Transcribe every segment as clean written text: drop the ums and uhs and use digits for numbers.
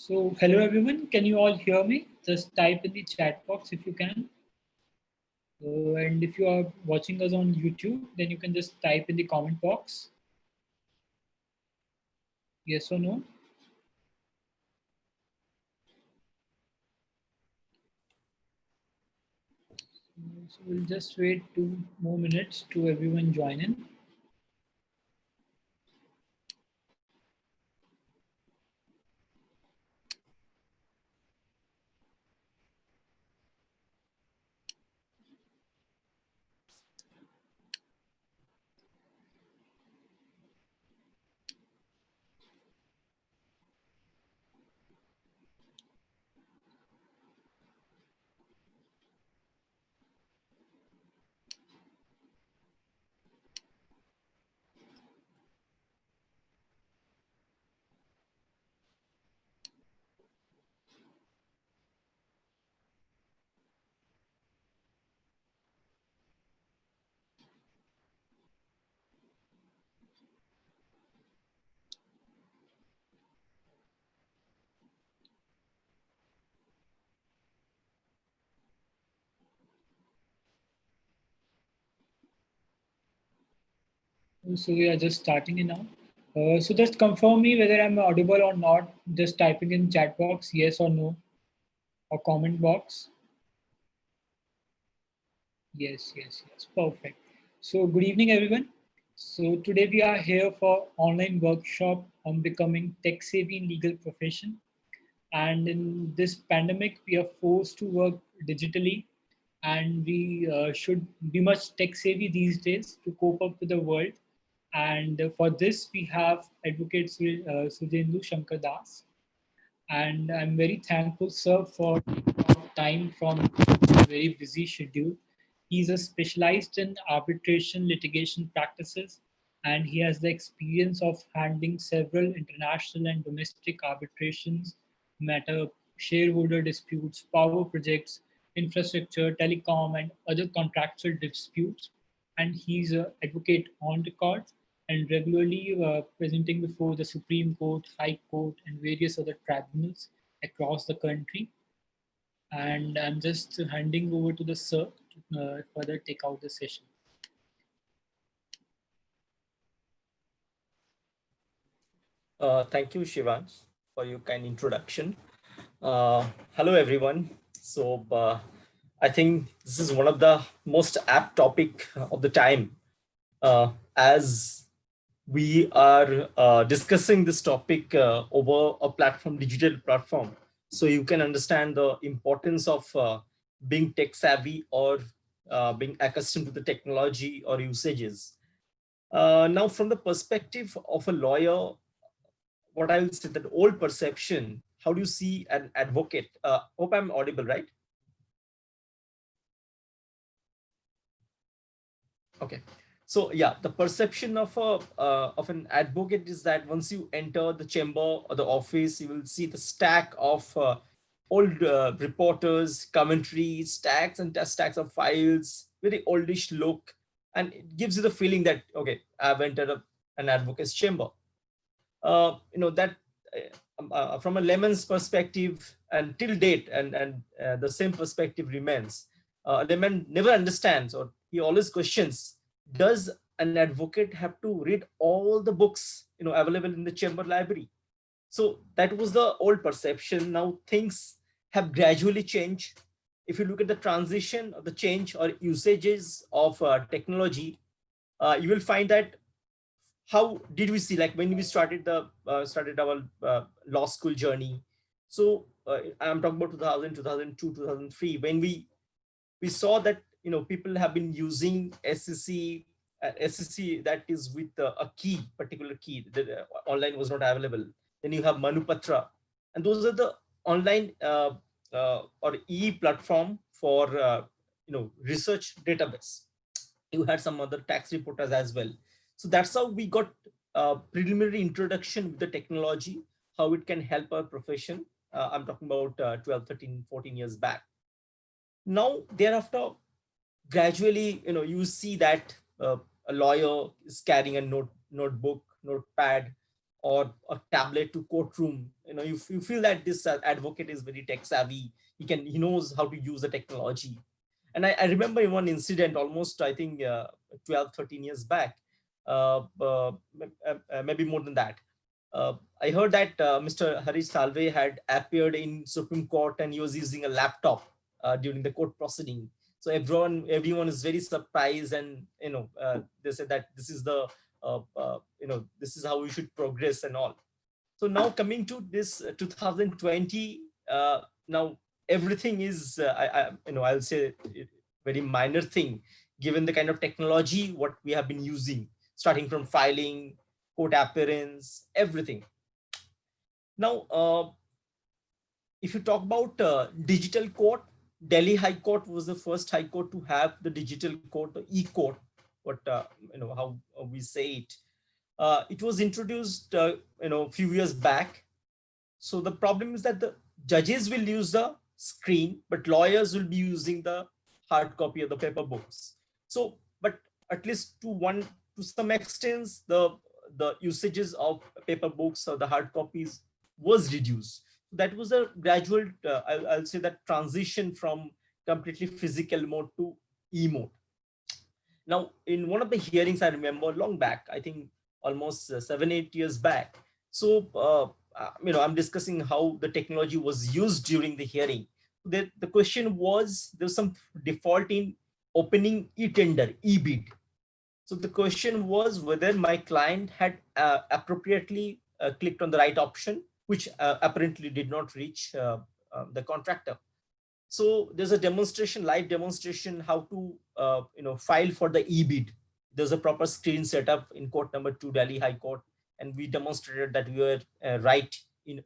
So, hello everyone, can you all hear me? Just type in the chat box if you can. And if you are watching us on YouTube, then you can just type in the comment box, yes or no. So, we'll just wait 2 more minutes to everyone join in. So, we are just starting it now. So, just confirm me whether I'm audible or not. Just typing in chat box, yes or no, or comment box. Yes. Perfect. So good evening, everyone. So today we are here for online workshop on becoming tech savvy in legal profession. And in this pandemic, we are forced to work digitally, and we should be much tech savvy these days to cope up with the world. And for this, we have Advocate Sujendu Shankar Das, and I'm very thankful, sir, for taking out time from a very busy schedule. He's a specialized in arbitration litigation practices, and he has the experience of handling several international and domestic arbitrations, matter, shareholder disputes, power projects, infrastructure, telecom, and other contractual disputes. And he's an advocate on record and regularly presenting before the Supreme Court, High Court, and various other tribunals across the country. And I'm just handing over to the sir to further take out the session. Thank you, Shivans, for your kind introduction. Hello, everyone. I think this is one of the most apt topic of the time, as we are discussing this topic over a platform, digital platform. So you can understand the importance of being tech savvy or being accustomed to the technology or usages. Now, from the perspective of a lawyer, what I will say, that old perception, how do you see an advocate? Hope I'm audible, right? Okay. So yeah, the perception of an advocate is that once you enter the chamber or the office, you will see the stack of old reporters, commentaries, stacks and stacks of files, very oldish look, and it gives you the feeling that okay, I've entered an advocate's chamber. That from a layman's perspective and till date, and the same perspective remains. Layman never understands, or he always questions, does an advocate have to read all the books available in the chamber library? So that was the old perception. Now things have gradually changed. If you look at the transition or the change or usages of technology, you will find that how did we see, like when we started our law school journey. So I'm talking about 2000, 2002, 2003, when we saw that people have been using SCC that is with a key, particular key that online was not available. Then you have Manupatra, and those are the online or platform for research database. You had some other tax reporters as well. So that's how we got a preliminary introduction with the technology, how it can help our profession. I'm talking about 12, 13, 14 years back. Now, thereafter, gradually, you see that a lawyer is carrying a notebook, notepad, or a tablet to courtroom. You feel that this advocate is very tech savvy. He knows how to use the technology. And I remember one incident almost, I think, 12, 13 years back, maybe more than that. I heard that Mr. Harish Salve had appeared in Supreme Court and he was using a laptop during the court proceeding. So everyone is very surprised, and they said that this is this is how we should progress and all. So now coming to this 2020, now everything is I'll say very minor thing, given the kind of technology what we have been using, starting from filing, court appearance, everything. Now, if you talk about digital court, Delhi High Court was the first high court to have the digital court, e-court, what how we say it. It was introduced a few years back. So the problem is that the judges will use the screen, but lawyers will be using the hard copy of the paper books. So, but at least to some extent, the usages of paper books or the hard copies was reduced. That was a gradual, I'll say, that transition from completely physical mode to e-mode. Now, in one of the hearings, I remember long back, I think almost 7-8 years back. So, I'm discussing how the technology was used during the hearing. The question was, there was some default in opening e-tender, e-bid. So the question was whether my client had appropriately clicked on the right option, which apparently did not reach the contractor. So there's a demonstration, live demonstration, how to file for the e-bid. There's a proper screen setup in court number 2, Delhi High Court, and we demonstrated that we were right in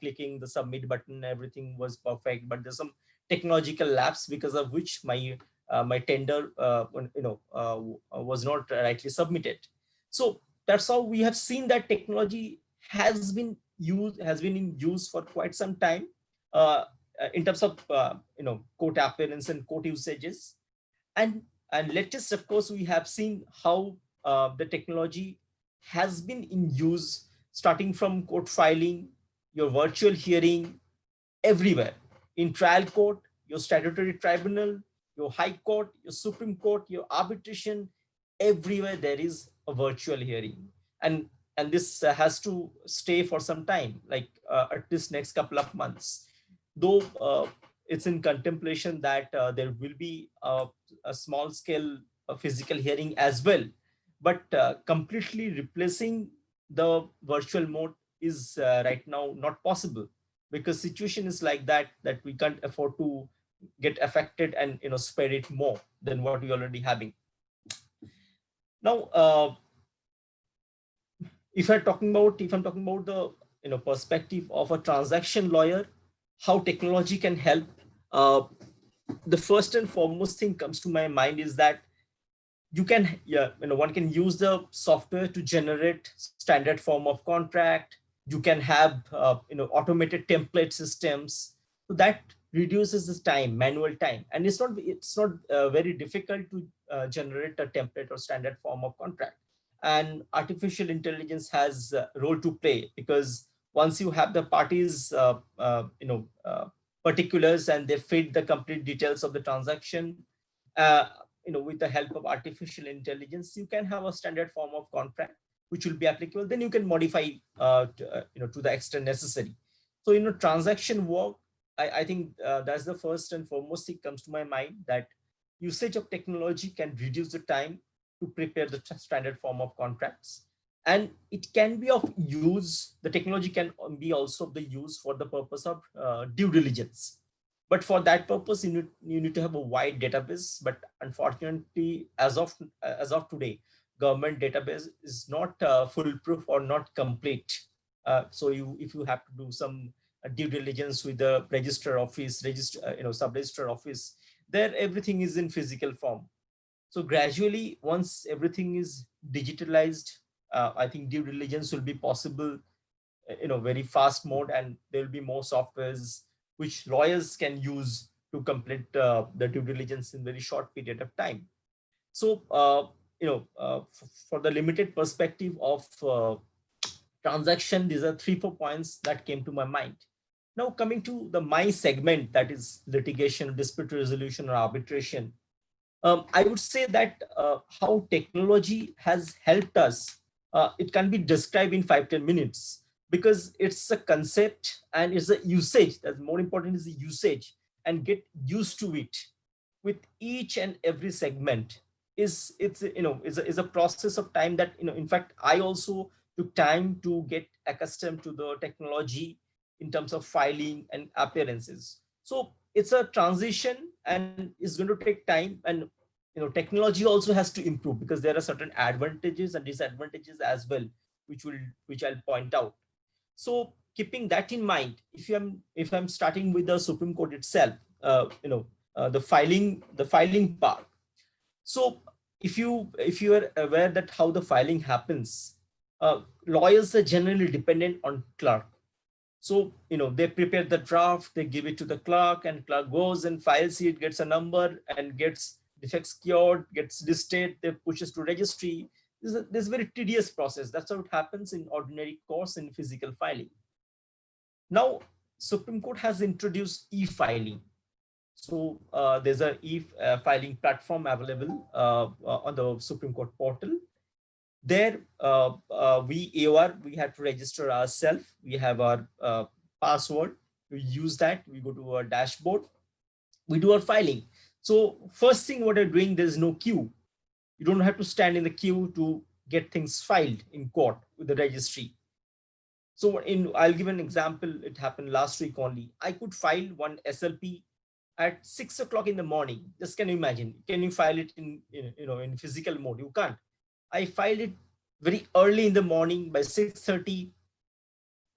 clicking the submit button. Everything was perfect, but there's some technological lapse because of which my tender was not rightly submitted. So that's how we have seen that technology has been in use for quite some time. In terms of court appearance and court usages, and latest, of course, we have seen how the technology has been in use, starting from court filing, your virtual hearing, everywhere, in trial court, your statutory tribunal, your high court, your Supreme Court, your arbitration, everywhere there is a virtual hearing. And this has to stay for some time, like at least next couple of months, though it's in contemplation that there will be a small scale physical hearing as well. But completely replacing the virtual mode is right now not possible, because situation is like that we can't afford to get affected and spread it more than what we already having. Now, if I'm talking about the perspective of a transaction lawyer, how technology can help, the first and foremost thing comes to my mind is that one can use the software to generate standard form of contract. You can have automated template systems, so that reduces the time, manual time, and it's not very difficult to generate a template or standard form of contract. And artificial intelligence has a role to play, because once you have the parties particulars and they feed the complete details of the transaction, uh, with the help of artificial intelligence, you can have a standard form of contract which will be applicable. Then you can modify to the extent necessary. So transaction work, I think that's the first and foremost thing comes to my mind, that usage of technology can reduce the time to prepare the standard form of contracts. And it can be of use, the technology can be also of the use for the purpose of due diligence. But for that purpose, you need to have a wide database. But unfortunately, as of today, government database is not foolproof or not complete. So if you have to do some due diligence with the register office, sub-register office, there everything is in physical form. So gradually, once everything is digitalized, I think due diligence will be possible, very fast mode, and there will be more softwares which lawyers can use to complete the due diligence in very short period of time. So, for the limited perspective of transaction. These are 3 4 points that came to my mind. Now coming to the my segment, that is litigation, dispute resolution, or arbitration. I would say that how technology has helped us, it can be described in 5 10 minutes, because it's a concept and it's a usage. That's more important, is the usage, and get used to it with each and every segment. It's is a process of time that, in fact, I also took time to get accustomed to the technology in terms of filing and appearances. So it's a transition and it's going to take time. And technology also has to improve, because there are certain advantages and disadvantages as well, which I'll point out. So keeping that in mind, if I'm starting with the Supreme Court itself, the filing part. So if you are aware that how the filing happens, lawyers are generally dependent on clerk. So they prepare the draft, they give it to the clerk, and clerk goes and files it, gets a number, and gets defects cured, gets listed, they pushes to registry. This is a very tedious process. That's how it happens in ordinary course in physical filing. Now Supreme Court has introduced e-filing. So there's a e-filing platform available on the Supreme Court portal. There, we AOR, we have to register ourselves. We have our password. We use that. We go to our dashboard. We do our filing. So first thing what you're doing, there's no queue. You don't have to stand in the queue to get things filed in court with the registry. So I'll give an example. It happened last week only. I could file one SLP at 6 o'clock in the morning. Just can you imagine? Can you file it in physical mode? You can't. I filed it very early in the morning by 6:30.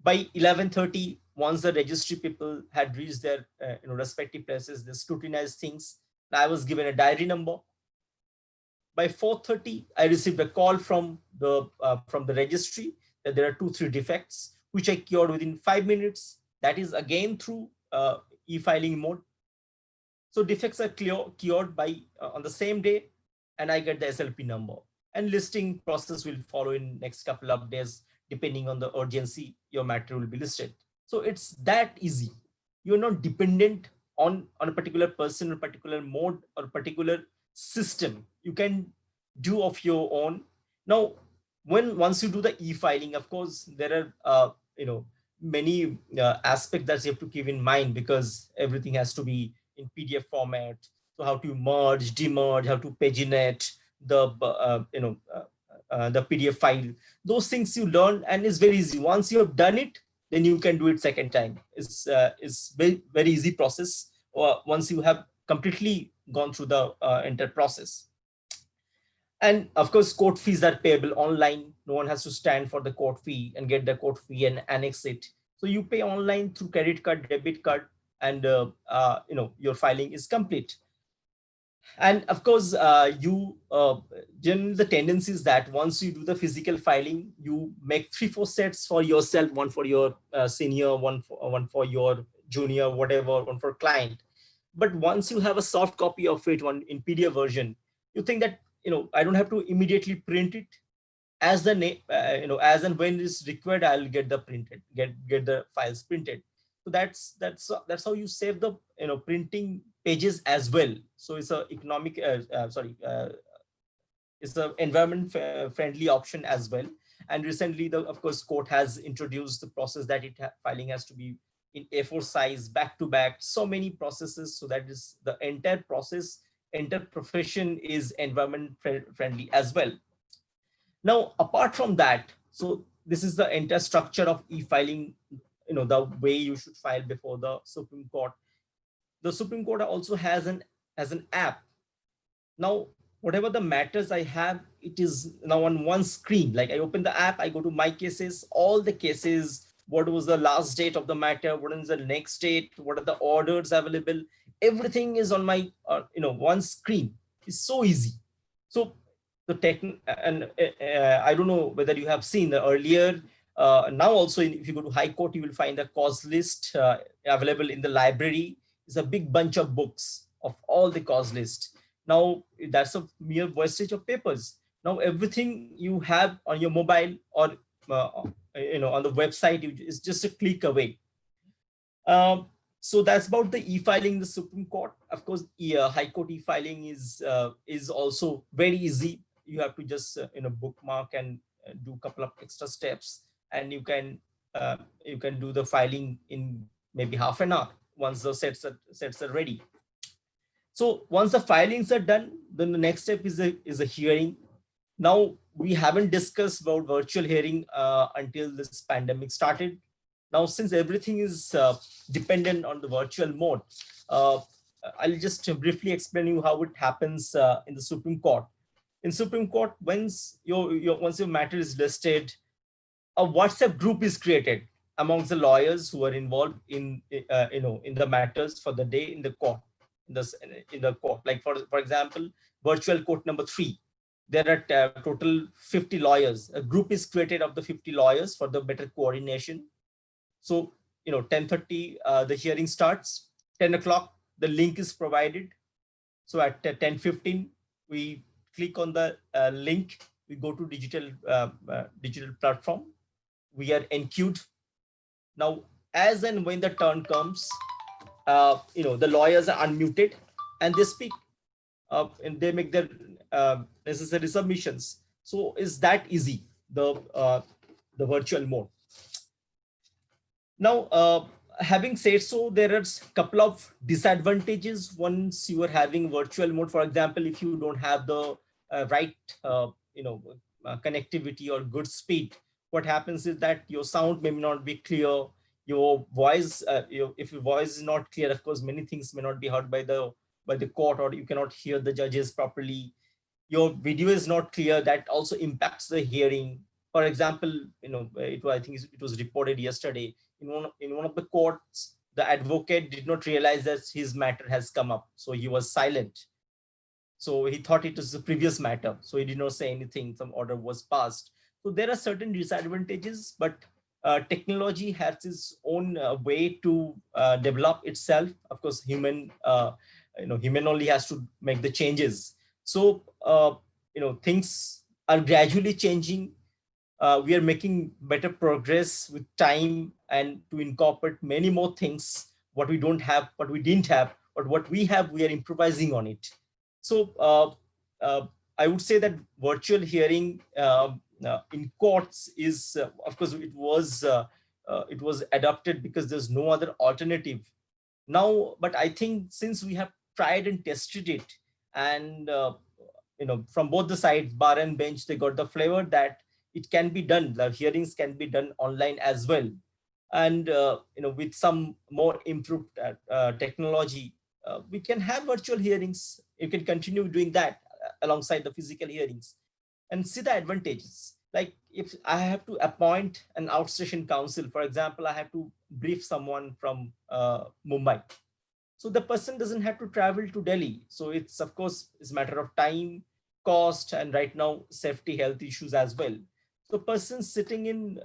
By 11:30, once the registry people had reached their respective places, they scrutinized things. I was given a diary number. By 4:30, I received a call from the registry that there are 2 3 defects, which I cured within 5 minutes. That is again through e-filing mode. So defects are cured by on the same day, and I get the SLP number. And listing process will follow in next couple of days. Depending on the urgency, your matter will be listed. So it's that easy. You're not dependent on a particular person, a particular mode, or a particular system. You can do of your own. Now, once you do the e-filing, of course, there are many aspects that you have to keep in mind, because everything has to be in PDF format. So how to merge, demerge, how to paginate the PDF file. Those things you learn, and it's very easy. Once you have done it, then you can do it second time. It's very, very easy process. Once you have completely gone through the entire process. And of course, court fees are payable online. No one has to stand for the court fee and get the court fee and annex it. So you pay online through credit card, debit card, and your filing is complete. And of course, generally the tendency is that once you do the physical filing, you make 3 4 sets for yourself, one for your senior, one for your junior, whatever, one for client. But once you have a soft copy of it, one in PDF version, you think that I don't have to immediately print it. As as and when it's required, I'll get the files printed. So that's how you save the printing pages as well. So it's a it's an environment friendly option as well. And recently, of course, court has introduced the process that filing has to be in A4 size, back to back, so many processes. So that is the entire process, entire profession is environment friendly as well. Now, apart from that, so this is the entire structure of e-filing, the way you should file before the Supreme Court. The Supreme Court also has an app. Now, whatever the matters I have, it is now on one screen. Like I open the app, I go to my cases, all the cases, what was the last date of the matter, what is the next date, what are the orders available, everything is on my one screen. It's so easy. So the I don't know whether you have seen the earlier. Now also, if you go to High Court, you will find a cause list available in the library. It's a big bunch of books of all the cause list. Now that's a mere wastage of papers. Now everything you have on your mobile or on the website. It's just a click away. Um, so that's about the e-filing in the Supreme Court. Of course, High Court e-filing is also very easy. You have to just bookmark and do a couple of extra steps, and you can do the filing in maybe half an hour once the sets are ready. So once the filings are done, then the next step is a hearing. Now we haven't discussed about virtual hearing until this pandemic started. Now, since everything is dependent on the virtual mode, uh, I'll just briefly explain you how it happens in the Supreme Court. In Supreme Court, once your matter is listed, a WhatsApp group is created amongst the lawyers who are involved in the matters for the day in the court, in the court. Like for example, virtual court number 3. There are total 50 lawyers. A group is created of the 50 lawyers for the better coordination. So 10:30 the hearing starts. 10 o'clock the link is provided. So at 10:15 we click on the link. We go to digital platform. We are enqueued. Now, as and when the turn comes, the lawyers are unmuted and they speak, and they make their necessary submissions. So is that easy, the virtual mode? Now, having said so, there are a couple of disadvantages once you are having virtual mode. For example, if you don't have the right, connectivity or good speed, what happens is that your sound may not be clear. Your voice, if your voice is not clear, of course, many things may not be heard by the court, or you cannot hear the judges properly. Your video is not clear. That also impacts the hearing. For example, I think it was reported yesterday in one of the courts, the advocate did not realize that his matter has come up, so he was silent. So he thought it was the previous matter, so he did not say anything. Some order was passed. So there are certain disadvantages, but technology has its own way to develop itself. Of course, human only has to make the changes. So things are gradually changing. We are making better progress with time, and to incorporate many more things what we don't have, what we didn't have, but what we have, we are improvising on it. So I would say that virtual hearing in courts is, of course, it was adopted because there's no other alternative now. But I think since we have tried and tested it, and from both the sides, bar and bench, they got the flavor that it can be done. The hearings can be done online as well, and with some more improved technology, we can have virtual hearings. You can continue doing that alongside the physical hearings, and see the advantages. Like if I have to appoint an outstation counsel, for example, I have to brief someone from Mumbai, so the person doesn't have to travel to Delhi. So it's, of course, it's a matter of time, cost, and right now safety, health issues as well. So person sitting in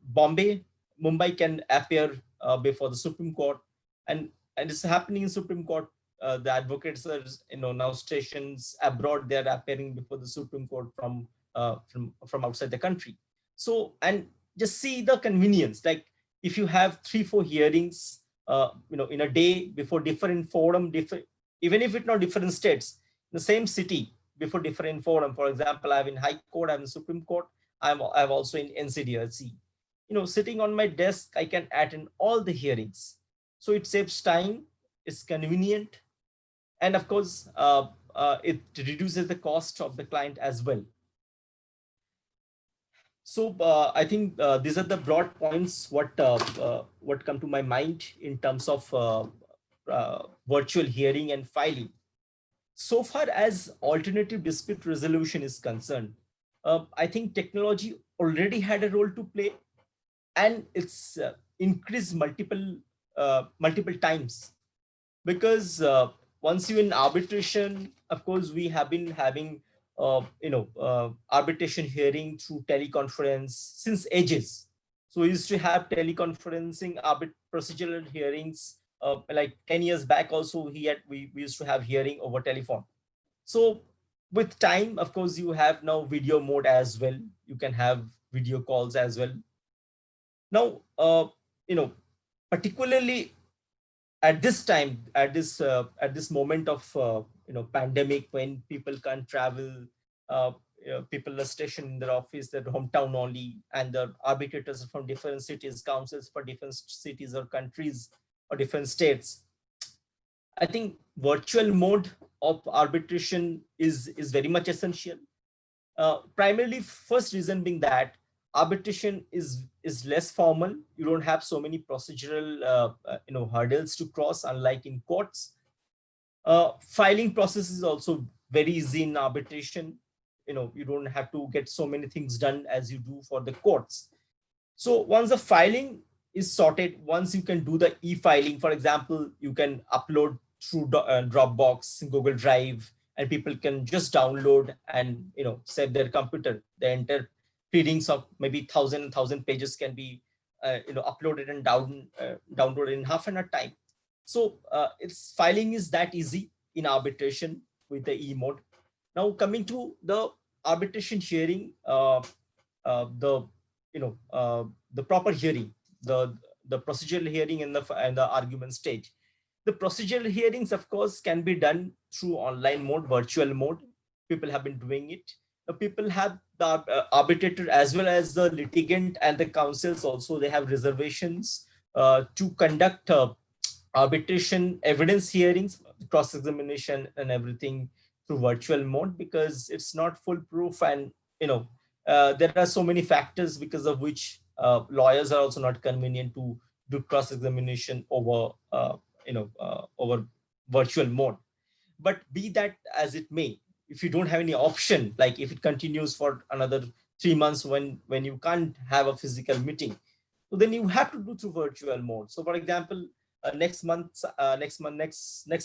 Bombay, Mumbai can appear before the Supreme Court, and it's happening in Supreme Court. The advocates are now stations abroad. They are appearing before the Supreme Court from outside the country. So, and just see the convenience. Like if you have 3-4 hearings in a day before different forum, even if it's not different states, the same city, before different forum. For example, I have in High Court, I have in Supreme Court, I have also in NCDRC. Sitting on my desk, I can attend all the hearings. So it saves time, it's convenient, and of course, it reduces the cost of the client as well. So I think these are the broad points what come to my mind in terms of virtual hearing and filing. So far as alternative dispute resolution is concerned, I think technology already had a role to play, and it's increased multiple times, because once you're in arbitration, of course, we have been having arbitration hearing through teleconference since ages. So we used to have teleconferencing procedural hearings like 10 years back. Also, we used to have hearing over telephone. So with time, of course, you have now video mode as well. You can have video calls as well. Now, you know, particularly at this time, at this moment of pandemic, when people can't travel, people are stationed in their office, their hometown only, and the arbitrators are from different cities, councils for different cities or countries or different states. I think virtual mode of arbitration is very much essential. Primarily, first reason being that arbitration is less formal. You don't have so many procedural hurdles to cross, unlike in courts. Filing process is also very easy in arbitration. You don't have to get so many things done as you do for the courts. So once the filing is sorted, once you can do the e-filing, for example, you can upload through Dropbox, Google Drive, and people can just download and save their computer. The entire readings of maybe thousand pages can be uploaded and downloaded in half an hour time. So its filing is that easy in arbitration with the e mode. Now coming to the arbitration hearing, the the proper hearing, the procedural hearing and the argument stage. The procedural hearings, of course, can be done through online mode, virtual mode. People have been doing it. People have the arbitrator as well as the litigant and the counsels also. They have reservations to conduct arbitration evidence hearings, cross-examination, and everything through virtual mode, because it's not foolproof, and there are so many factors because of which lawyers are also not convenient to do cross-examination over virtual mode. But be that as it may, if you don't have any option, like if it continues for another 3 months when you can't have a physical meeting, so then you have to do through virtual mode. So for example, next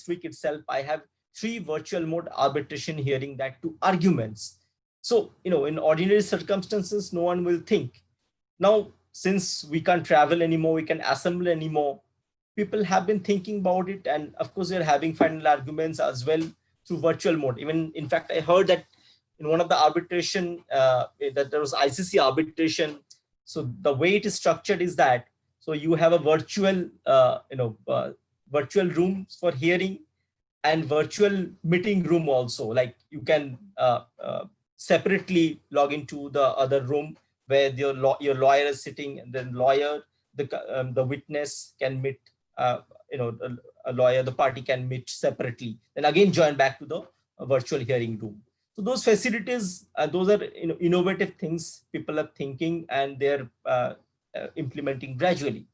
week itself, I have 3 virtual mode arbitration hearing, that 2 arguments. So in ordinary circumstances, no one will think. Now, since we can't travel anymore, we can assemble anymore, people have been thinking about it, and of course they're having final arguments as well through virtual mode. Even, in fact, I heard that in one of the arbitration, that there was ICC arbitration. So the way it is structured is that, so you have a virtual rooms for hearing and virtual meeting room also. Like you can separately log into the other room where your lawyer is sitting, and then the witness can meet, a lawyer, the party can meet separately, then again join back to the virtual hearing room. So those facilities, those are innovative things people are thinking, and they're implementing gradually.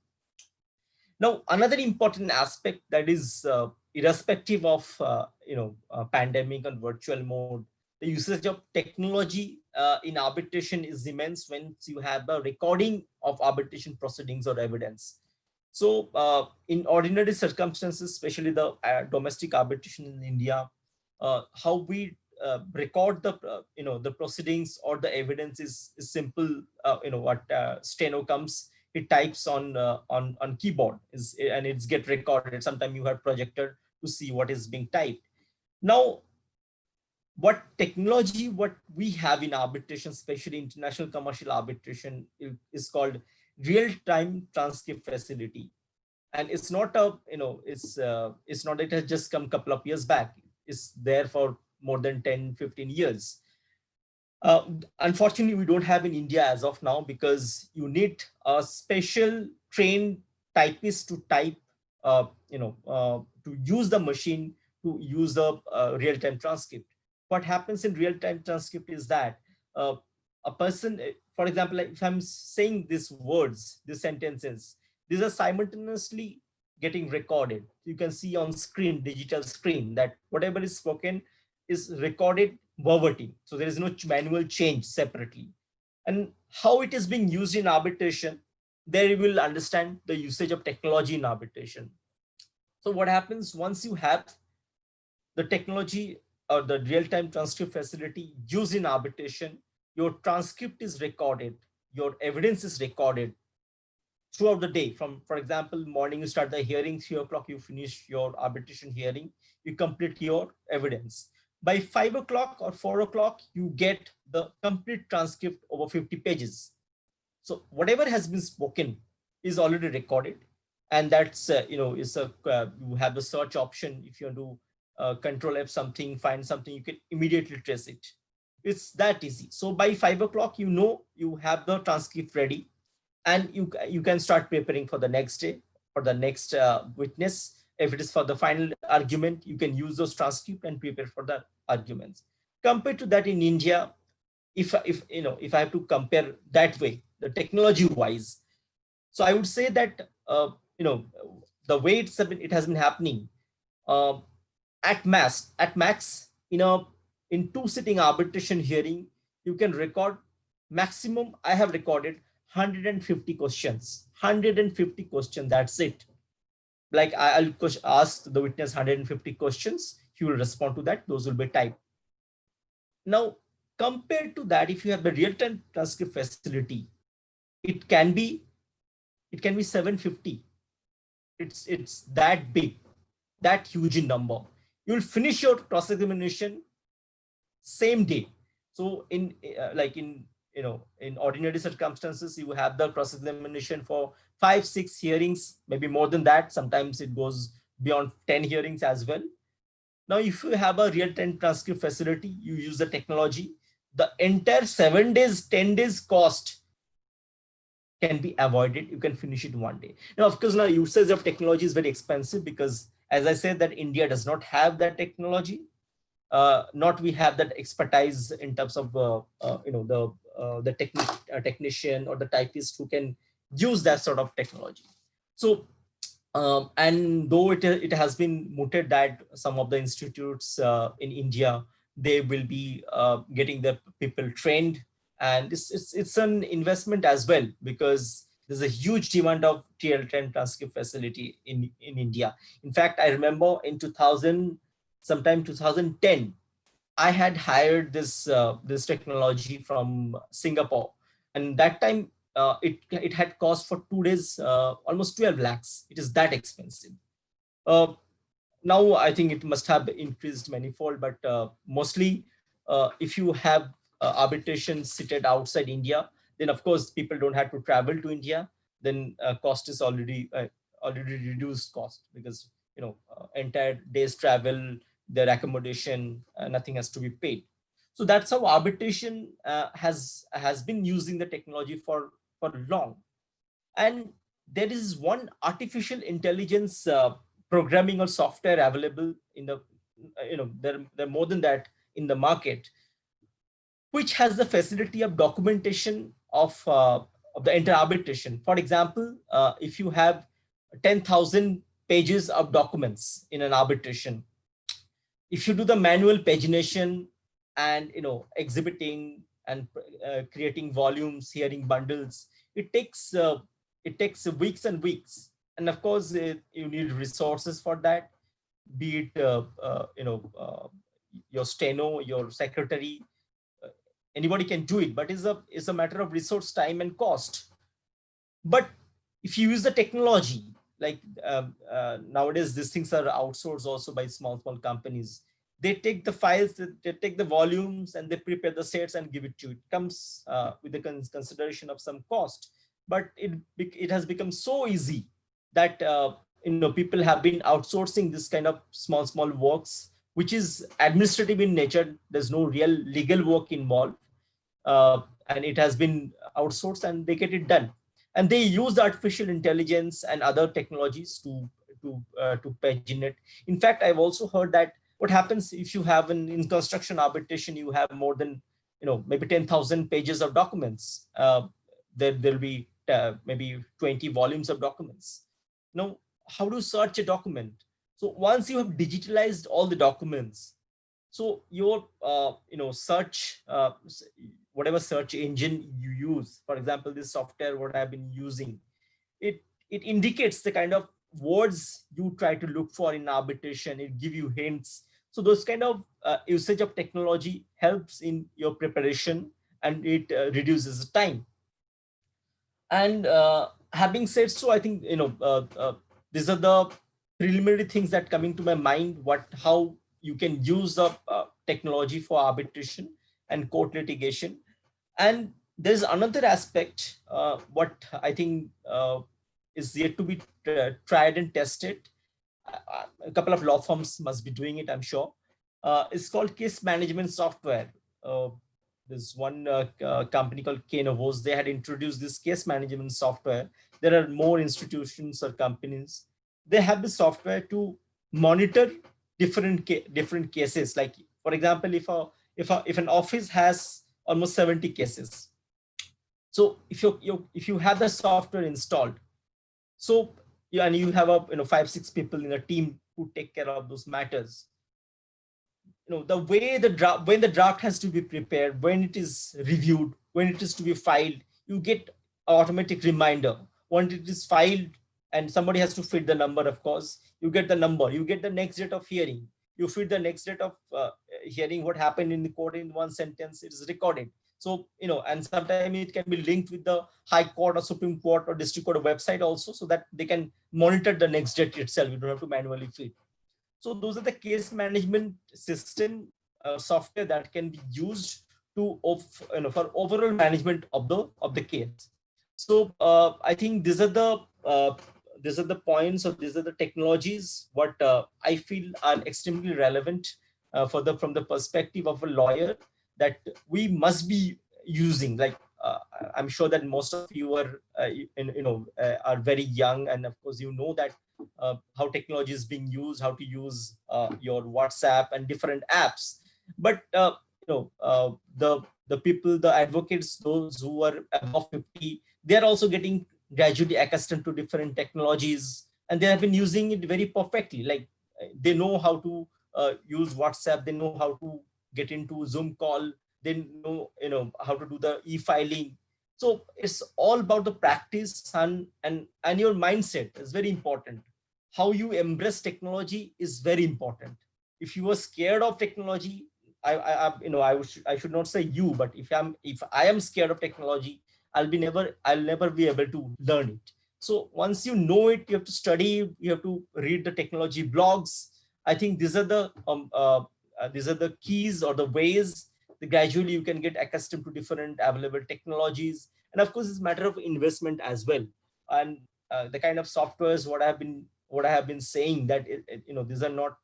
Now, another important aspect that is irrespective of pandemic and virtual mode, the usage of technology in arbitration is immense when you have the recording of arbitration proceedings or evidence. So in ordinary circumstances, especially the domestic arbitration in India, how we record the proceedings or the evidence is simple. What steno comes, it types on keyboard, and it's get recorded. Sometimes you have projector to see what is being typed. Now, what technology what we have in arbitration, especially international commercial arbitration, is called real-time transcript facility. And it's not it's not, it has just come a couple of years back. It's there for more than 10-15 years. Unfortunately, we don't have in India as of now, because you need a special trained typist to type, to use the machine, to use the real-time transcript. What happens in real-time transcript is that a person, for example, if I'm saying these words, these sentences, these are simultaneously getting recorded. You can see on screen, digital screen, that whatever is spoken is recorded verbatim. So there is no manual change separately. And how it is being used in arbitration, there you will understand the usage of technology in arbitration. So what happens once you have the technology or the real-time transcript facility used in arbitration, your transcript is recorded, your evidence is recorded throughout the day. From, for example, morning you start the hearing, 3 o'clock you finish your arbitration hearing, you complete your evidence. By 5 o'clock or 4 o'clock, you get the complete transcript over 50 pages. So whatever has been spoken is already recorded, and that's is a you have the search option. If you want to control F something, find something, you can immediately trace it. It's that easy. So by 5 o'clock, you have the transcript ready, and you can start preparing for the next day or the next witness. If it is for the final argument, you can use those transcript and prepare for the arguments. Compared to that in India, if I have to compare that way, the technology wise, so I would say that the way it has been happening, uh, at max in two sitting arbitration hearing, you can record maximum. I have recorded 150 questions. 150 questions. That's it. Like I'll ask the witness 150 questions. He will respond to that. Those will be typed. Now, compared to that, if you have the real-time transcript facility, it can be 750. It's that big, that huge in number. You'll finish your cross-examination same day. So in like in ordinary circumstances, you have the cross-examination for 5-6 hearings, maybe more than that. Sometimes it goes beyond 10 hearings as well. Now, if you have a real-time transcript facility, you use the technology, the entire 7 days, 10 days cost can be avoided. You can finish it one day. Now, of course, now usage of technology is very expensive because, as I said, that India does not have that technology. Not we have that expertise in terms of the technician or the typist who can use that sort of technology. So and though it has been mooted that some of the institutes in India, they will be getting the people trained, and it's an investment as well, because there's a huge demand of TL10 transcript facility in India. In fact, I remember in 2000, sometime 2010, I had hired this technology from Singapore, and that time it had cost for 2 days almost 12 lakhs. It is that expensive. Uh, Now I think it must have increased manifold, but mostly if you have arbitration seated outside India, then of course people don't have to travel to India. Then cost is already reduced cost, because entire day's travel, their accommodation, nothing has to be paid. So that's how arbitration has been using the technology for long. And there is one artificial intelligence programming or software available in the there are more than that in the market, which has the facility of documentation of the entire arbitration. For example, if you have 10,000 pages of documents in an arbitration, if you do the manual pagination and exhibiting and creating volumes, hearing bundles, it takes weeks and weeks. And of course you need resources for that, be it your steno, your secretary, uh, anybody can do it, but it's a matter of resource, time, and cost. But if you use the technology, like nowadays these things are outsourced also by small companies. They take the files, they take the volumes, and they prepare the sets and give it to you. It comes with the consideration of some cost, but it has become so easy that people have been outsourcing this kind of small works, which is administrative in nature. There's no real legal work involved, and it has been outsourced, and they get it done. And they use artificial intelligence and other technologies to paginate. In fact, I've also heard that what happens if you have in construction arbitration, you have more than maybe 10,000 pages of documents. There'll be maybe 20 volumes of documents. Now, how to search a document? So once you have digitalized all the documents, so your search, whatever search engine you use, for example, this software what I've been using, it indicates the kind of words you try to look for in arbitration. It give you hints. So those kind of usage of technology helps in your preparation, and it reduces the time. And having said so, I think these are the preliminary things that coming to my mind, how you can use the technology for arbitration and court litigation. And There's another aspect, what I think is yet to be tried and tested. A couple of law firms must be doing it, I'm sure. It's called case management software. Uh, there's one company called Kenovos. They had introduced this case management software. There are more institutions or companies. They have the software to monitor different cases. Like, for example, if an office has almost 70 cases, so if you have the software installed, so yeah, and you have a 5-6 people in a team who take care of those matters, the way the draft, when the draft has to be prepared, when it is reviewed, when it is to be filed, you get automatic reminder. Once it is filed and somebody has to fit the number, of course, you get the number, you get the next date of hearing, you fit the next date of hearing, what happened in the court in one sentence, it is recorded. So and sometimes it can be linked with the high court or supreme court or district court website also, so that they can monitor the next date itself. You don't have to manually feed. So those are the case management system software that can be used to for overall management of the case. So I think these are the points, or these are the technologies what I feel are extremely relevant for the from the perspective of a lawyer, that we must be using. Like I'm sure that most of you are are very young, and of course that how technology is being used, how to use your WhatsApp and different apps. But the people, the advocates, those who are above 50, they are also getting gradually accustomed to different technologies, and they have been using it very perfectly. Like they know how to use WhatsApp, they know how to get into Zoom call, they know how to do the e-filing. So it's all about the practice, and your mindset is very important. How you embrace technology is very important. If you are scared of technology, I should not say you, but if I am scared of technology, I'll never be able to learn it. So once you know it, you have to study, you have to read the technology blogs. I think these are the keys or the ways that gradually you can get accustomed to different available technologies. And of course, it's a matter of investment as well. And the kind of softwares, what I have been saying, that these are not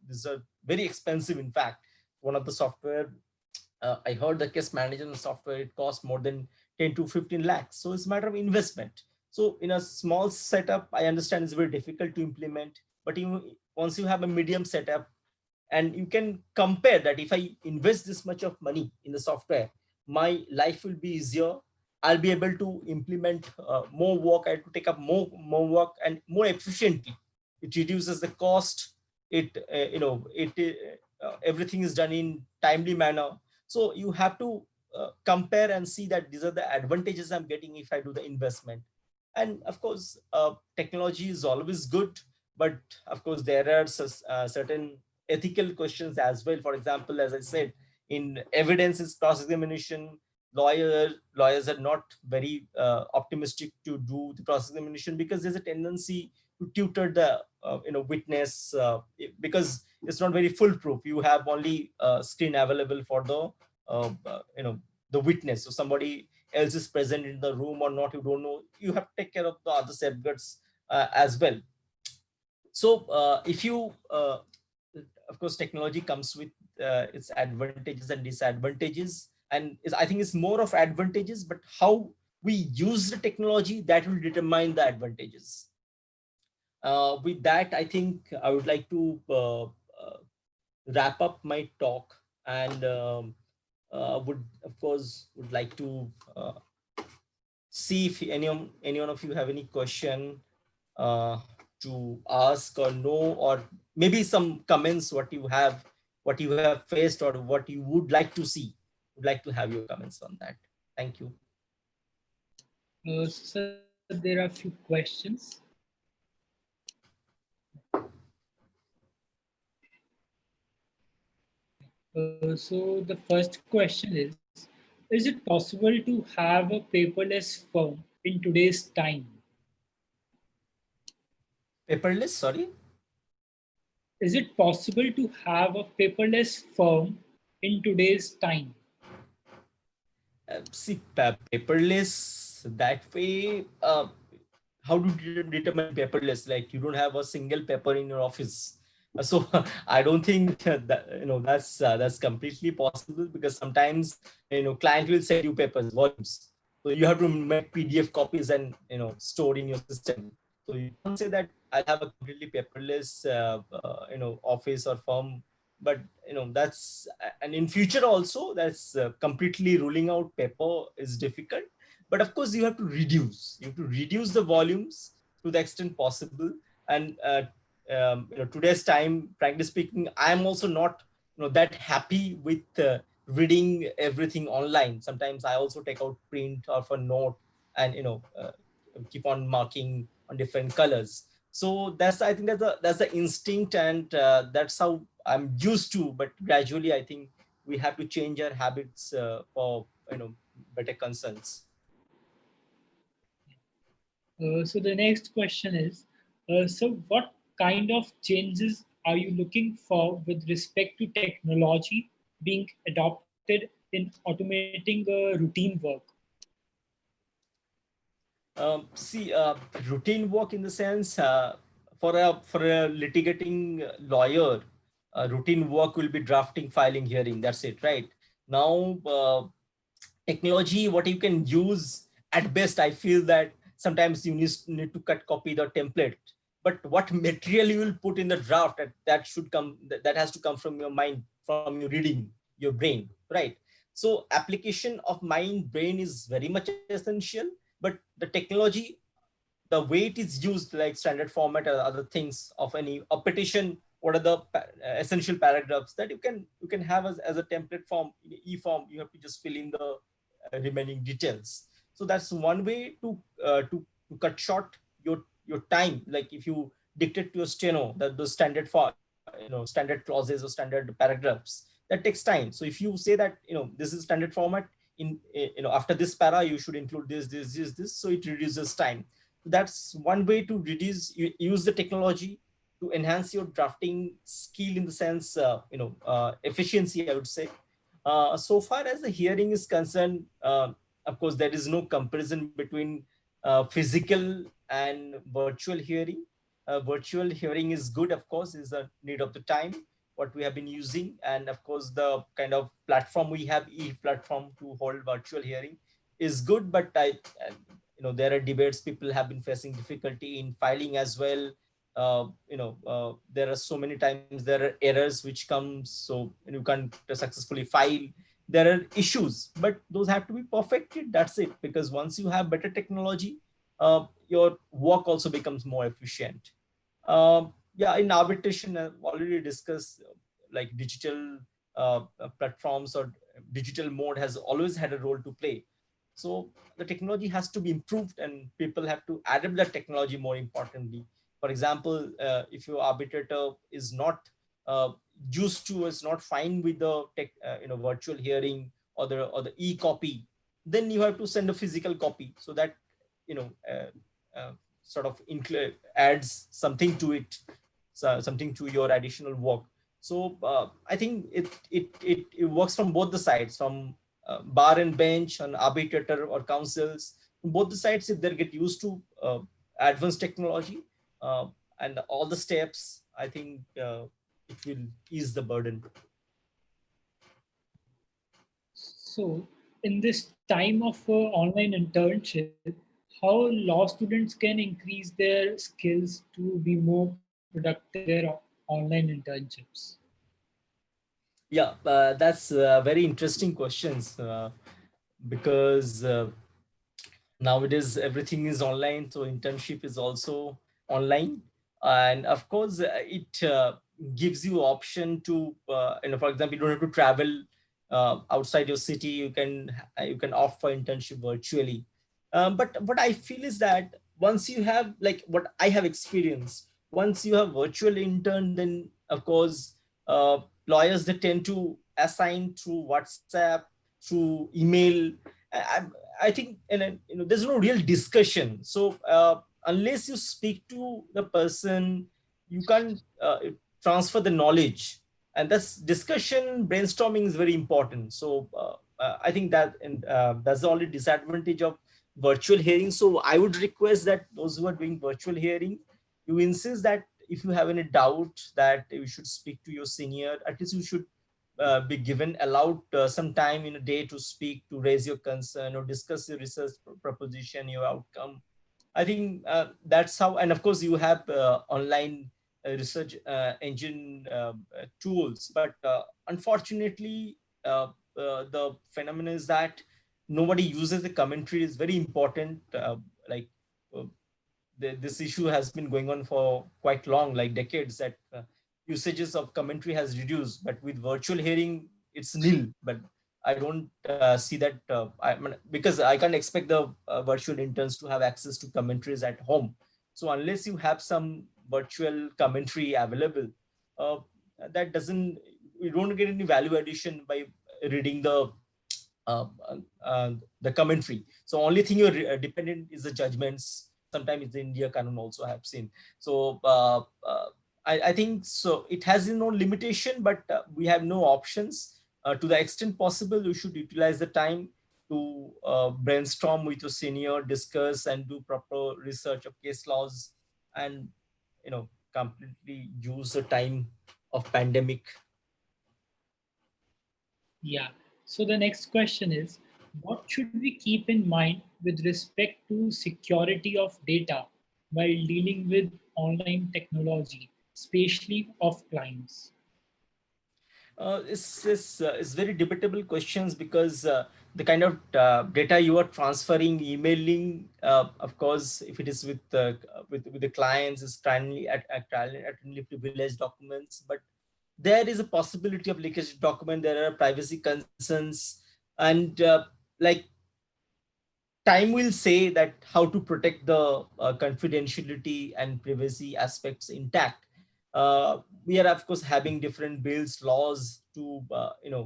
these are very expensive. In fact, one of the software, I heard the case management software, it costs more than 10 to 15 lakhs. So it's a matter of investment. So in a small setup, I understand it's very difficult to implement, but once you have a medium setup, and you can compare that, if I invest this much of money in the software, my life will be easier. I'll be able to implement more work. I have to take up more work and more efficiently. It reduces the cost. It everything is done in timely manner. So you have to compare and see that these are the advantages I'm getting if I do the investment. And of course, technology is always good, but of course there are certain ethical questions as well. For example, as I said, in evidence is cross examination, lawyers are not very optimistic to do the cross examination, because there's a tendency to tutor the witness, because it's not very foolproof. You have only screen available for the the witness. So somebody else is present in the room or not, you don't know. You have to take care of the other safeguards as well. So if you of course, technology comes with its advantages and disadvantages, and I think it's more of advantages, but how we use the technology, that will determine the advantages. With that, I think I would like to wrap up my talk, and would of course would like to see if anyone of you have any question uh, to ask or know, or maybe some comments, what you have faced, or what you would like to see. Would like to have your comments on that. Thank you. So there are a few questions. So the first question is it possible to have a paperless firm in today's time? Paperless, sorry. Is it possible to have a paperless firm in today's time? See, paperless that way. How do you determine paperless? Like you don't have a single paper in your office. So I don't think that that's completely possible, because sometimes client will send you papers, volumes. So you have to make PDF copies and store in your system. So you can't say that I'll have a completely paperless office or firm. But that's, and in future also, that's completely ruling out paper is difficult. But of course you have to reduce the volumes to the extent possible. And today's time, frankly speaking, I am also not that happy with reading everything online. Sometimes I also take out print of a note and keep on marking on different colors. So I think that's the instinct, and that's how I'm used to. But gradually I think we have to change our habits for better concerns. So the next question is, so what kind of changes are you looking for with respect to technology being adopted in automating routine work? See, routine work in the sense, for a litigating lawyer, routine work will be drafting, filing, hearing. That's it, right? Now, technology, what you can use at best, I feel that sometimes you need to cut copy the template. But what material you will put in the draft, that should come, that has to come from your mind, from your reading, your brain, right? So application of mind brain is very much essential. But the technology, the way it is used, like standard format or other things of any a petition, what are the essential paragraphs that you can have as a template form, in e form. You have to just fill in the remaining details. So that's one way to cut short your time. Like if you dictate to your steno that the standard for standard clauses or standard paragraphs, that takes time. So if you say that this is standard format, in after this para you should include this, so it reduces time. That's one way to use the technology to enhance your drafting skill, in the sense efficiency, I would say. So far as the hearing is concerned, of course there is no comparison between physical and virtual hearing. Virtual hearing is good, of course, is a need of the time what we have been using. And of course the kind of platform we have, platform to hold virtual hearing, is good. But there are debates, people have been facing difficulty in filing as well. There are so many times there are errors which come, so you can't successfully file. There are issues, but those have to be perfected. That's it. Because once you have better technology, your work also becomes more efficient. Yeah, in arbitration, I've already discussed, like digital platforms or digital mode has always had a role to play. So the technology has to be improved, and people have to adapt that technology more importantly. For example, if your arbitrator is not used to, is not fine with the virtual hearing or the e-copy, then you have to send a physical copy, so that you know uh, uh, sort of adds something to it, so something to your additional work. So I think it works from both the sides, from bar and bench, and arbitrator or councils. From both the sides, if they get used to advanced technology uh, and all the steps, I think it will ease the burden. So, in this time of online internship, how law students can increase their skills to be more productive in their online internships? Yeah, that's very interesting questions, because nowadays everything is online, so internship is also online. And of course it gives you option to for example, you don't have to travel outside your city. You can opt for internship virtually. But what I feel is that once you have, like what I have experienced, once you have virtual intern, then of course lawyers, they tend to assign through WhatsApp, through email. I think, there's no real discussion. So unless you speak to the person, you can't transfer the knowledge. And that's discussion, brainstorming is very important. So I think that, and that's the only disadvantage of virtual hearing. So I would request that those who are doing virtual hearing, you insist that if you have any doubt, that you should speak to your senior. At least you should be given allowed some time in a day to speak, to raise your concern or discuss your research proposition, your outcome. I think that's how. And of course, you have online research engine tools, but unfortunately, the phenomenon is that nobody uses the commentary. Is very important. Like uh, this issue has been going on for quite long, like decades, that usages of commentary has reduced. But with virtual hearing, it's nil. But I don't see that. Because I can't expect the virtual interns to have access to commentaries at home. So unless you have some virtual commentary available, uh, that doesn't. You don't get any value addition by reading uh, uh, the commentary. So only thing you're dependent is the judgments. Sometimes it's the India canon also I have seen. So I think so. It has no limitation, but we have no options. To the extent possible, you should utilize the time to brainstorm with your senior, discuss and do proper research of case laws, and completely use the time of pandemic. Yeah. So the next question is, what should we keep in mind with respect to security of data while dealing with online technology, especially of clients? It's very debatable questions, because the kind of data you are transferring, emailing, of course, if it is with the clients, is currently privileged documents, but there is a possibility of leakage document. There are privacy concerns, and like time will say that how to protect the confidentiality and privacy aspects intact. We are of course having different bills, laws to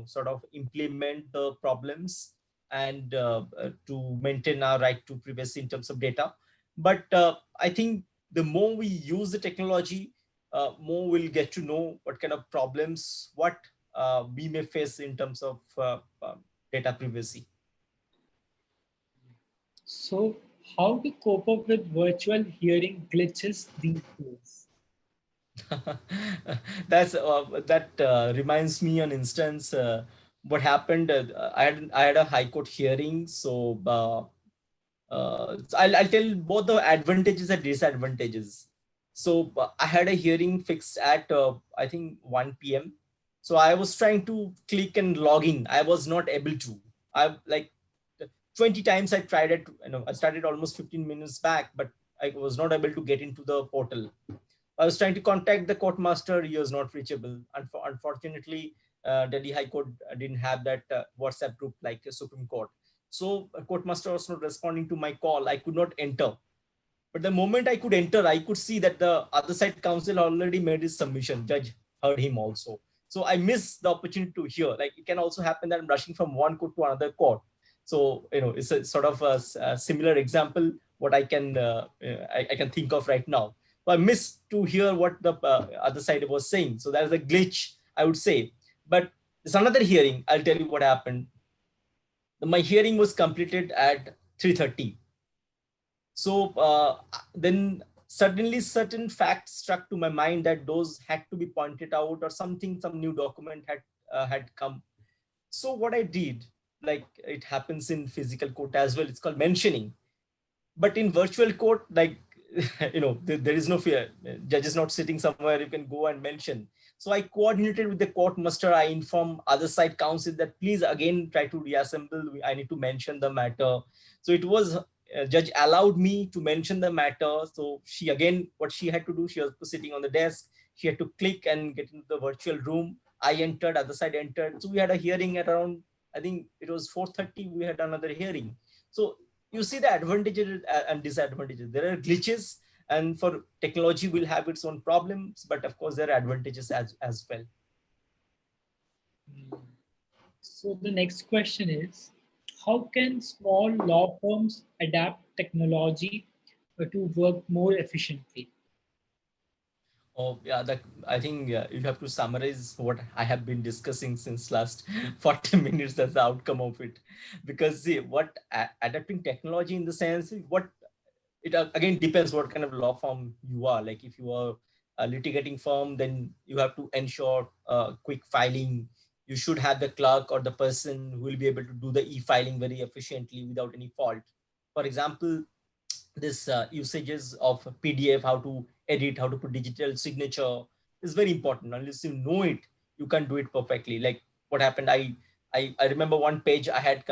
sort of implement the problems, and to maintain our right to privacy in terms of data. But I think the more we use the technology, more we'll get to know what kind of problems, what we may face in terms of data privacy. So, how to cope up with virtual hearing glitches these days? That reminds me an instance. What happened? I had a high court hearing, so I'll tell both the advantages and disadvantages. So I had a hearing fixed at I think 1 p.m. So I was trying to click and log in. I was not able to. I like 20 times I tried it. I started almost 15 minutes back, but I was not able to get into the portal. I was trying to contact the court master. He was not reachable. Unfortunately, Delhi High Court didn't have that WhatsApp group like a Supreme Court. So court master was not responding to my call. I could not enter. But the moment I could enter, I could see that the other side counsel already made his submission. Judge heard him also. So I missed the opportunity to hear. Like it can also happen that I'm rushing from one court to another court. So it's a sort of a similar example what I can think of right now. So I missed to hear what the other side was saying. So that is a glitch, I would say. But there's another hearing. I'll tell you what happened. My hearing was completed at 3:30. So then suddenly certain facts struck to my mind that those had to be pointed out, or something, some new document had come. So what I did, like it happens in physical court as well, it's called mentioning. But in virtual court, like there is no fear. Judge is not sitting somewhere you can go and mention. So I coordinated with the court master. I informed other side counsel that please again try to reassemble. I need to mention the matter. So it was judge allowed me to mention the matter. So she again, what she had to do, she was sitting on the desk. She had to click and get into the virtual room. I entered, other side entered. So we had a hearing at around, I think it was 4:30. We had another hearing. So you see the advantages and disadvantages. There are glitches, and for technology will have its own problems, but of course there are advantages as well. Hmm. So the next question is, how can small law firms adapt technology to work more efficiently? Oh, yeah, that I think you have to summarize what I have been discussing since last 40 minutes as the outcome of it. Because see, what adapting technology in the sense, what it again depends what kind of law firm you are. Like if you are a litigating firm, then you have to ensure quick filing. You should have the clerk or the person who will be able to do the e-filing very efficiently without any fault. For example, this usages of PDF, how to edit, how to put digital signature is very important. Unless you know it, you can't do it perfectly. Like what happened, I remember one page I had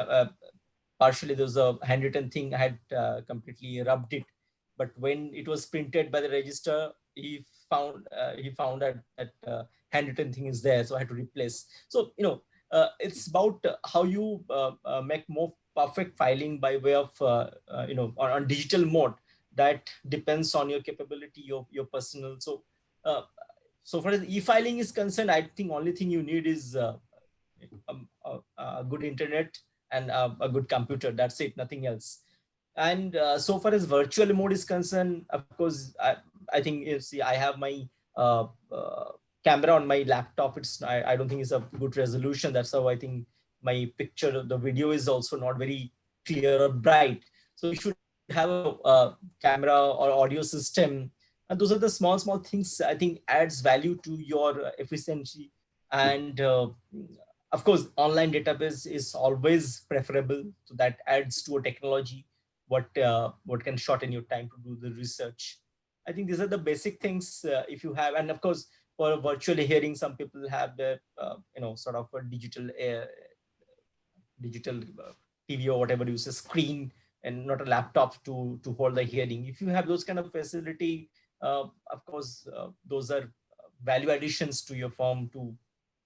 partially there was a handwritten thing I had completely rubbed it, but when it was printed by the register, he found that handwritten thing is there, so I had to replace. So it's about how you make more perfect filing by way of on digital mode. That depends on your capability, your personal. Uh, so far as e-filing is concerned, I think only thing you need is a good internet and a good computer. That's it, nothing else. And so far as virtual mode is concerned, of course, I think you see I have my uh, uh, camera on my laptop. I don't think it's a good resolution. That's how I think my picture, the video is also not very clear or bright. So you should have a camera or audio system, and those are the small things I think adds value to your efficiency. And of course, online database is always preferable, so that adds to a technology what can shorten your time to do the research. I think these are the basic things. If you have, and of course, for virtual hearing, some people have the sort of a digital TV or whatever you say, screen, and not a laptop to hold the hearing. If you have those kind of facility, of course, those are value additions to your firm to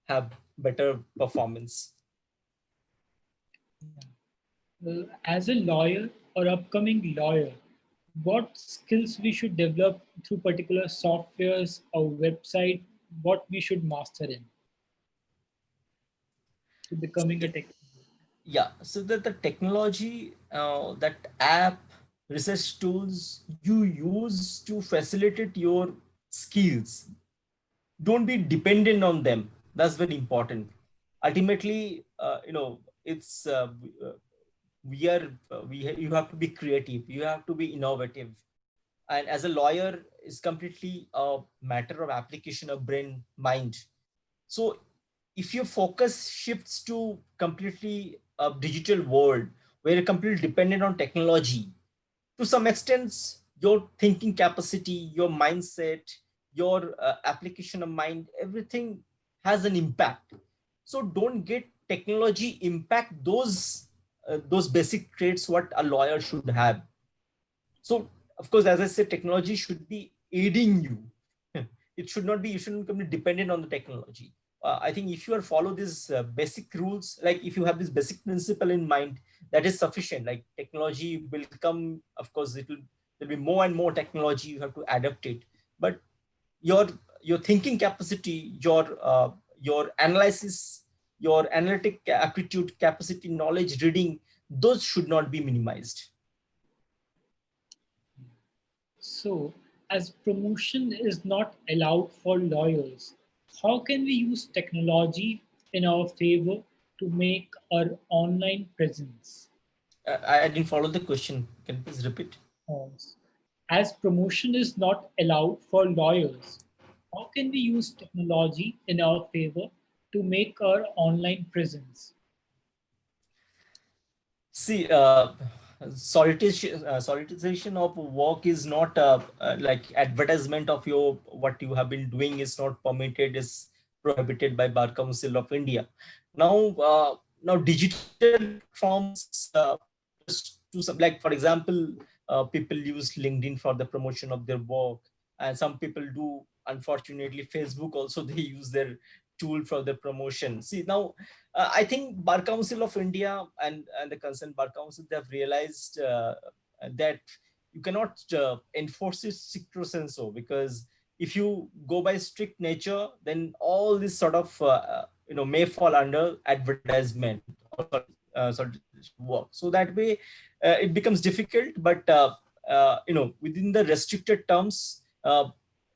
have better performance. Yeah. As a lawyer or upcoming lawyer, what skills we should develop through particular softwares or website, what we should master in to becoming a tech. Yeah, so the technology, that app, research tools you use to facilitate your skills, don't be dependent on them. That's very important. Ultimately, it's we are you have to be creative, you have to be innovative. And as a lawyer, it's completely a matter of application of brain mind. So if your focus shifts to completely a digital world where you're completely dependent on technology, to some extent, your thinking capacity, your mindset, your application of mind, everything has an impact. So don't get technology impact those basic traits what a lawyer should have. So of course, as I said, technology should be aiding you. It should not be, you shouldn't be dependent on the technology. I think if you are follow these basic rules, like if you have this basic principle in mind, that is sufficient. Like technology will come, of course, there'll be more and more technology, you have to adapt it. But your your thinking capacity, your analysis, your analytic aptitude, capacity, knowledge, reading, those should not be minimized. So, as promotion is not allowed for lawyers, how can we use technology in our favor to make our online presence? I didn't follow the question. Can you please repeat? Uh, as promotion is not allowed for lawyers, how can we use technology in our favor to make our online presence? See, solicitation of work is not like advertisement of your what you have been doing is not permitted, is prohibited by Bar Council of India. Now digital platforms, just to some, like for example, people use LinkedIn for the promotion of their work, and some people do. Unfortunately, Facebook also they use their tool for the promotion. See now, I think Bar Council of India and the concerned Bar Council, they have realized that you cannot enforce it stricto sensu, because if you go by strict nature, then all this sort of may fall under advertisement or work. So that way, it becomes difficult. But within the restricted terms.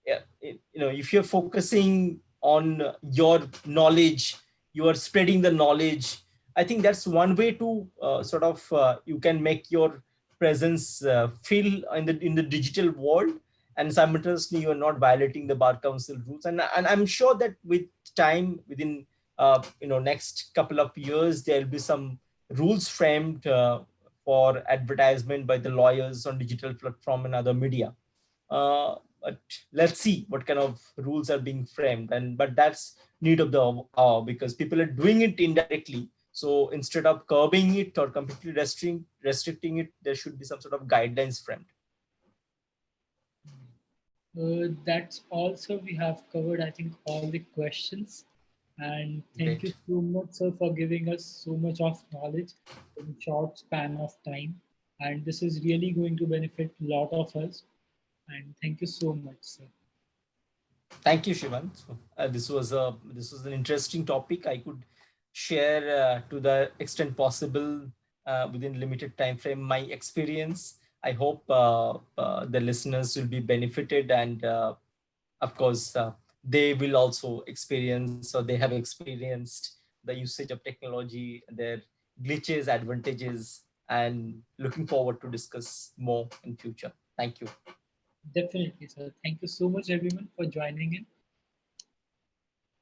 yeah, if you're focusing on your knowledge, you are spreading the knowledge. I think that's one way to sort of you can make your presence feel in the digital world, and simultaneously you are not violating the bar council rules. And I'm sure that with time, within next couple of years, there will be some rules framed for advertisement by the lawyers on digital platform and other media. But let's see what kind of rules are being framed. And but that's need of the hour, because people are doing it indirectly. So instead of curbing it or completely restricting it, there should be some sort of guidelines framed. That's also we have covered, I think, all the questions. And thank you Great. so much, sir, for giving us so much of knowledge in short span of time. And this is really going to benefit a lot of us. And thank you so much, sir. Thank you, Shivan. So, this was an interesting topic. I could share to the extent possible within limited time frame my experience. I hope the listeners will be benefited, and of course they will also experience, or they have experienced, the usage of technology, their glitches, advantages, and looking forward to discuss more in future. Thank you. Definitely, sir. Thank you so much, everyone, for joining in.